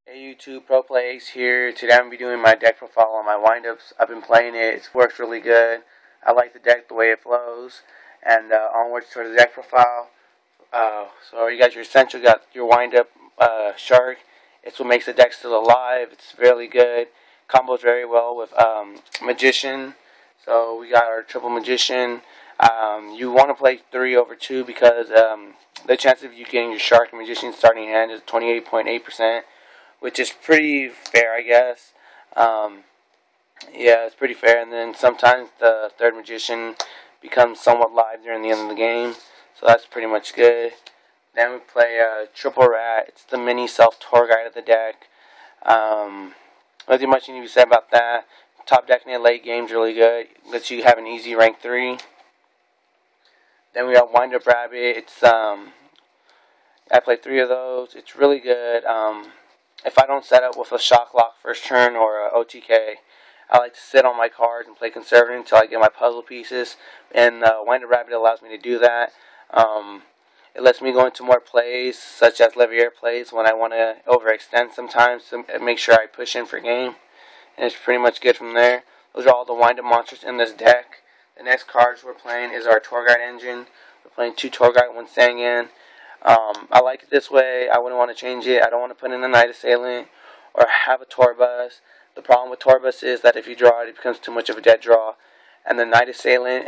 Hey YouTube, Pro Play Ace here. Today I'm going to be doing my deck profile on my windups. I've been playing it. It works really good. I like the deck, the way it flows. And onwards to the deck profile. So you got your essential, you got your windup shark. It's what makes the deck still alive. It's really good. Combos very well with magician. So we got our triple magician. You want to play 3 over 2 because the chance of you getting your shark and magician starting hand is 28.8%. Which is pretty fair, I guess. Yeah, it's pretty fair. And then sometimes the third magician becomes somewhat live during the end of the game, so that's pretty much good. Then we play Triple Rat. It's the mini self-tour guide of the deck. Nothing much need to be said about that. Top decking in late game's really good. Lets you have an easy rank 3. Then we got Wind Up Rabbit. It's I played 3 of those. It's really good. If I don't set up with a shock lock first turn or a OTK, I like to sit on my cards and play conservative until I get my puzzle pieces. And Wind Up Rabbit allows me to do that. It lets me go into more plays, such as Levier plays, when I want to overextend sometimes to make sure I push in for game. And it's pretty much good from there. Those are all the wind up monsters in this deck. The next cards we're playing is our Tour Guide engine. We're playing 2 Tour Guide, 1 Sangan. I like it this way. I wouldn't want to change it. I don't want to put in a Night Assailant or have a Torbus. The problem with Torbus is that if you draw it, it becomes too much of a dead draw. And the Night Assailant,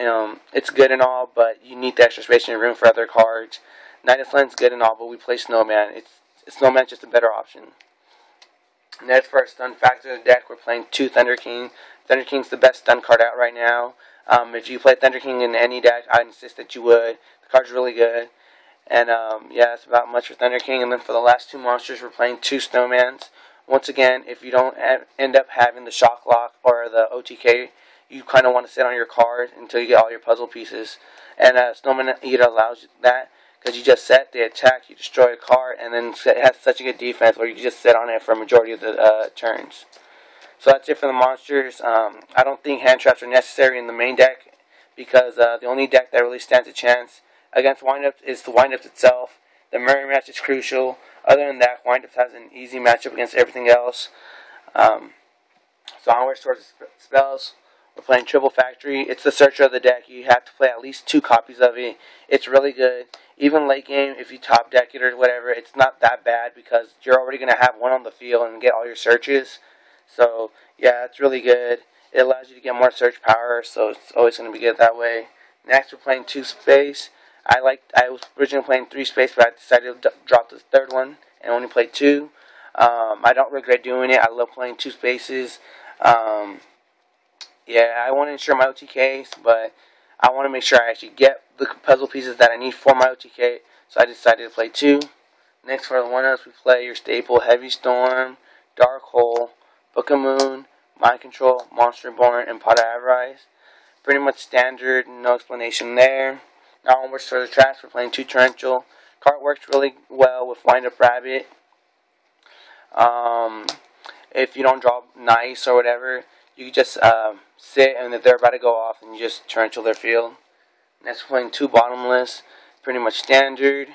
it's good and all, but you need the extra space in your room for other cards. Night Assailant's good and all, but we play Snowman. Snowman's just a better option. Next, for our stun factor of the deck, we're playing 2 Thunder King. Thunder King's the best stun card out right now. If you play Thunder King in any deck, I'd insist that you would. The card's really good. And yeah, that's about much for Thunder King. And then for the last 2 monsters, we're playing 2 Snowmans. Once again, if you don't end up having the Shock Lock or the OTK, you kind of want to sit on your card until you get all your puzzle pieces. And Snowman Eater allows that because you just set, they attack, you destroy a card, and then it has such a good defense where you can just sit on it for a majority of the turns. So that's it for the monsters. I don't think hand traps are necessary in the main deck because the only deck that really stands a chance against windups is the windups itself. The mirror match is crucial. Other than that, windups has an easy matchup against everything else. So onwards towards the spells. We're playing Triple Factory. It's the searcher of the deck. You have to play at least 2 copies of it. It's really good. Even late game, if you top deck it or whatever, it's not that bad because you're already going to have one on the field and get all your searches. So yeah, it's really good. It allows you to get more search power, so it's always going to be good that way. Next, we're playing 2 Space. I was originally playing 3 Space, but I decided to drop the 3rd one and only play 2. I don't regret doing it. I love playing 2 Spaces. Yeah, I want to ensure my OTKs, but I want to make sure I actually get the puzzle pieces that I need for my OTK, so I decided to play 2. Next, for the one-ups, we play your staple Heavy Storm, Dark Hole, Book of Moon, Mind Control, Monster Born, and Pot of Avarice. Pretty much standard, no explanation there. Now onwards to the traps, we're playing 2 Torrential. Card works really well with Wind Up Rabbit. If you don't draw nice or whatever, you can just sit, and if they're about to go off, and you just Torrential their field. Next, we're playing 2 Bottomless. Pretty much standard.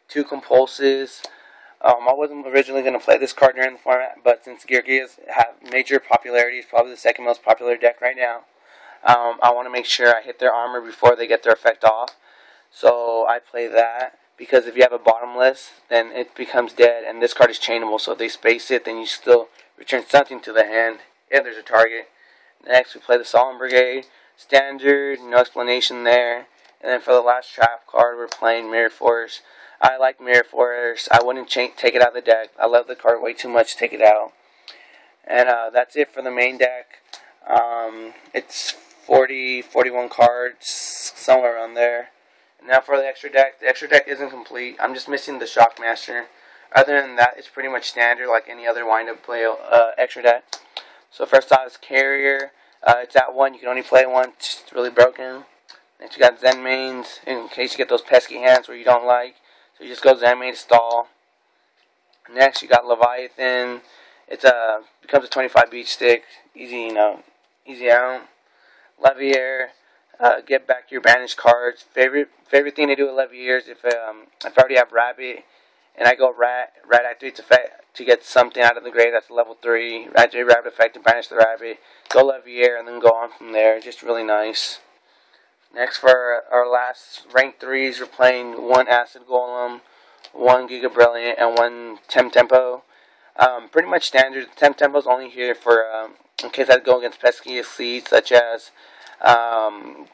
2 Compulses. I wasn't originally going to play this card during the format, but since Geargias have major popularity, it's probably the 2nd most popular deck right now. I want to make sure I hit their armor before they get their effect off. So I play that, because if you have a Bottomless, then it becomes dead, and this card is chainable, so if they space it, then you still return something to the hand if there's a target. Next, we play the Solemn Brigade. Standard, no explanation there. And then for the last trap card, we're playing Mirror Force. I like Mirror Force. I wouldn't take it out of the deck. I love the card way too much to take it out. And that's it for the main deck. It's 41 cards, somewhere around there. And now for the extra deck. The extra deck isn't complete. I'm just missing the Shockmaster. Other than that, it's pretty much standard like any other wind-up play extra deck. So first off is Carrier. It's at 1. You can only play 1. It's really broken. Next you got Zen Mains, in case you get those pesky hands where you don't like. So you just go Zen Main to stall. Next you got Leviathan. It's becomes a 25 beach stick. Easy, easy out. Levier. Get back your banished cards. Favorite thing to do with Levier is if I already have Rabbit and I go Rat activates effect. to get something out of the grave that's level 3. Activate rabbit effect to banish the rabbit. Go Levier and then go on from there. Just really nice. Next, for our last rank 3s, we're playing 1 Acid Golem, 1 Giga Brilliant, and 1 Tempo. Pretty much standard. Tempo is only here for in case I go against pesky seeds such as Zenmain,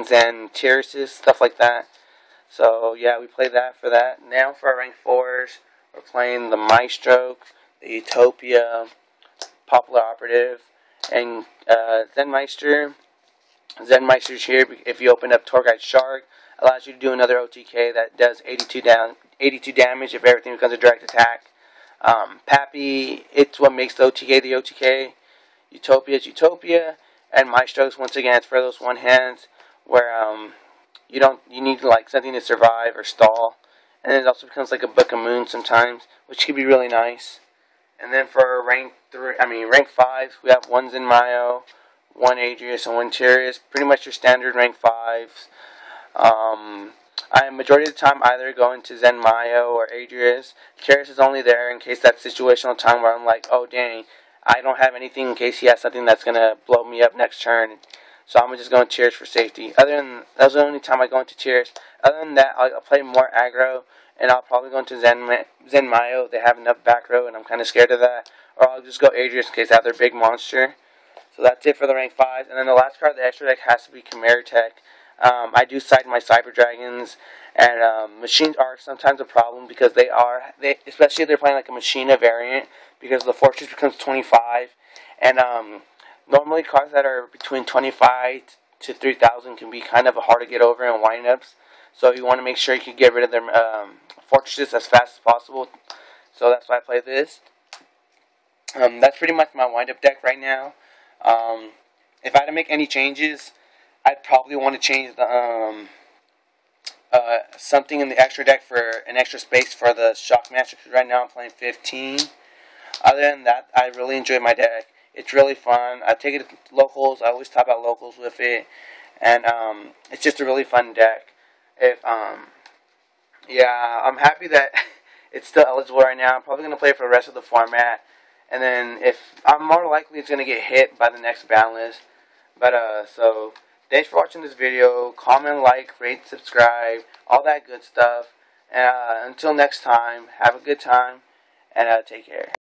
Zen, Tyresis, stuff like that. So yeah, we play that for that. Now for our rank 4s, we're playing the Maestro, the Utopia, Popular Operative, and Zenmeister. Zenmeister's here if you open up Torguide Shark. Allows you to do another OTK that does 82 damage if everything becomes a direct attack. Pappy, it's what makes the OTK. Utopia is Utopia. And Maestro's, once again, it's for those one hands where you need like something to survive or stall. And then it also becomes like a Book of Moon sometimes, which can be really nice. And then for rank 5s, we have 1 Zenmaio, 1 Adrius, and 1 Tyreus. Pretty much your standard rank 5s. I majority of the time either going to Zenmaio or Adrius. Tyreus is only there in case that situational time where I'm like, oh dang, I don't have anything in case he has something that's gonna blow me up next turn. So I'm just going Tyreus for safety. That's the only time I go into Tyreus. Other than that, I'll play more aggro, and I'll probably go into Zenmaio. They have enough back row, and I'm kind of scared of that. Or I'll just go Adrius in case I have their big monster. So that's it for the rank 5s. And then the last card of the extra deck has to be Chimera Tech. I do side my Cyber Dragons, and machines are sometimes a problem because especially if they're playing like a Machina variant, because the Fortress becomes 25, and normally cards that are between 25 to 3,000 can be kind of hard to get over in windups. So you want to make sure you can get rid of their Fortresses as fast as possible. So that's why I play this. That's pretty much my windup deck right now. If I had to make any changes, I'd probably want to change the something in the extra deck for an extra space for the Shockmaster, because right now I'm playing 15. Other than that, I really enjoy my deck. It's really fun. I take it to locals. I always top out locals with it, and it's just a really fun deck. Yeah, I'm happy that it's still eligible right now. I'm probably gonna play for the rest of the format, and then if I'm more likely it's gonna get hit by the next ban list. But so thanks for watching this video. Comment, like, rate, subscribe, all that good stuff. And until next time, have a good time, and take care.